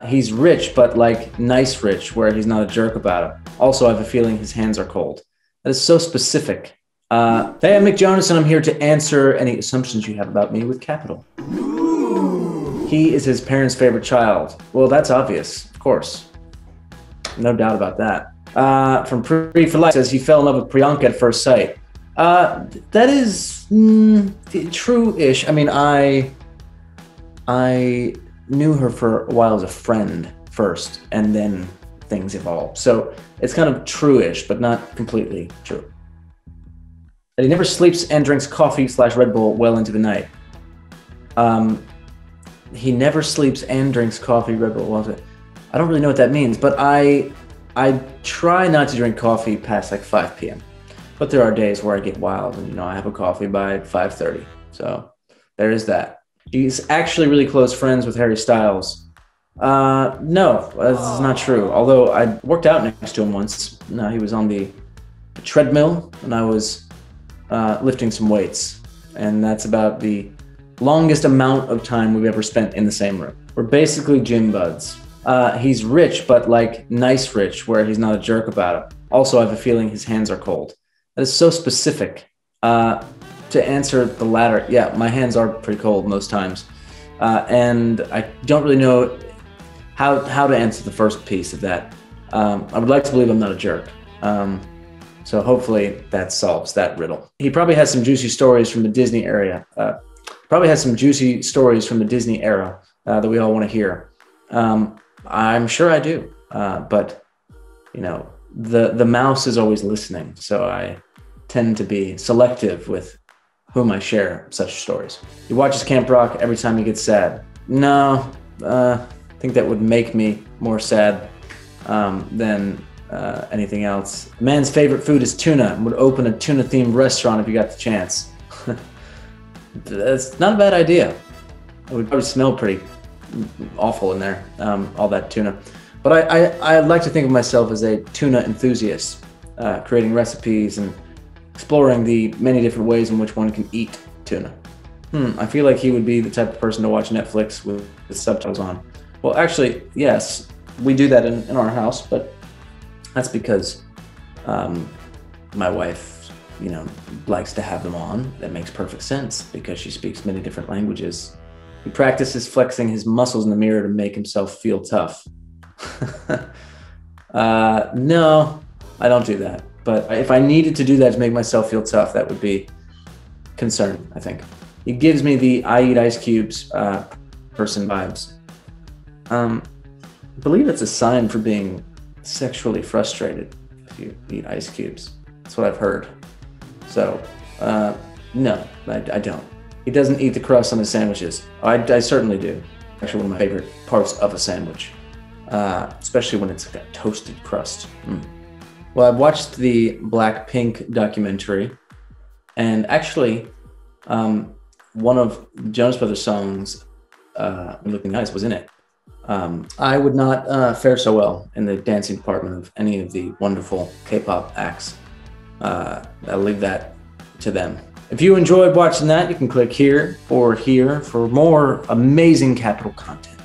He's rich, but like nice rich, where he's not a jerk about it. Also, I have a feeling his hands are cold. That is so specific. Hey, I'm Mick Jonas, and I'm here to answer any assumptions you have about me with capital. He is his parents' favorite child. Well, that's obvious, of course. No doubt about that. From Pre for Life says he fell in love with Priyanka at first sight. That is true-ish. I mean, I knew her for a while as a friend first, and then things evolved. So it's kind of true-ish, but not completely true. That he never sleeps and drinks coffee / Red Bull well into the night. He never sleeps and drinks coffee, Red Bull, well into it. I don't really know what that means, but I try not to drink coffee past like 5 p.m. But there are days where I get wild and, I have a coffee by 5:30. So there is that. He's actually really close friends with Harry Styles. No, this is not true. Although I worked out next to him once. No, he was on the treadmill and I was lifting some weights. And that's about the longest amount of time we've ever spent in the same room. We're basically gym buds. He's rich, but like nice rich, where he's not a jerk about it. Also, I have a feeling his hands are cold. That is so specific. To answer the latter, yeah, my hands are pretty cold most times. And I don't really know how to answer the first piece of that. I would like to believe I'm not a jerk. So hopefully that solves that riddle. He probably has some juicy stories from the Disney area. That we all want to hear. I'm sure I do, but the mouse is always listening, so I tend to be selective with whom I share such stories. He watches Camp Rock every time he gets sad. No, I think that would make me more sad than anything else. A man's favorite food is tuna and would open a tuna-themed restaurant if you got the chance. That's not a bad idea. It would probably smell pretty awful in there, all that tuna. But I like to think of myself as a tuna enthusiast, creating recipes and exploring the many different ways in which one can eat tuna. I feel like he would be the type of person to watch Netflix with subtitles on. Well, actually, yes, we do that in our house, but that's because my wife, likes to have them on. That makes perfect sense because she speaks many different languages. He practices flexing his muscles in the mirror to make himself feel tough. No, I don't do that. But if I needed to do that to make myself feel tough, that would be concerning, I think. He gives me the I eat ice cubes person vibes. I believe it's a sign for being sexually frustrated if you eat ice cubes. That's what I've heard. So, no, I don't. He doesn't eat the crust on his sandwiches. I certainly do. Actually, one of my favorite parts of a sandwich, especially when it's like a toasted crust. Well, I've watched the Blackpink documentary, and actually, one of Jonas Brothers' songs, Looking Nice, was in it. I would not fare so well in the dancing department of any of the wonderful K-pop acts. I'll leave that to them. If you enjoyed watching that, you can click here or here for more amazing Capital content.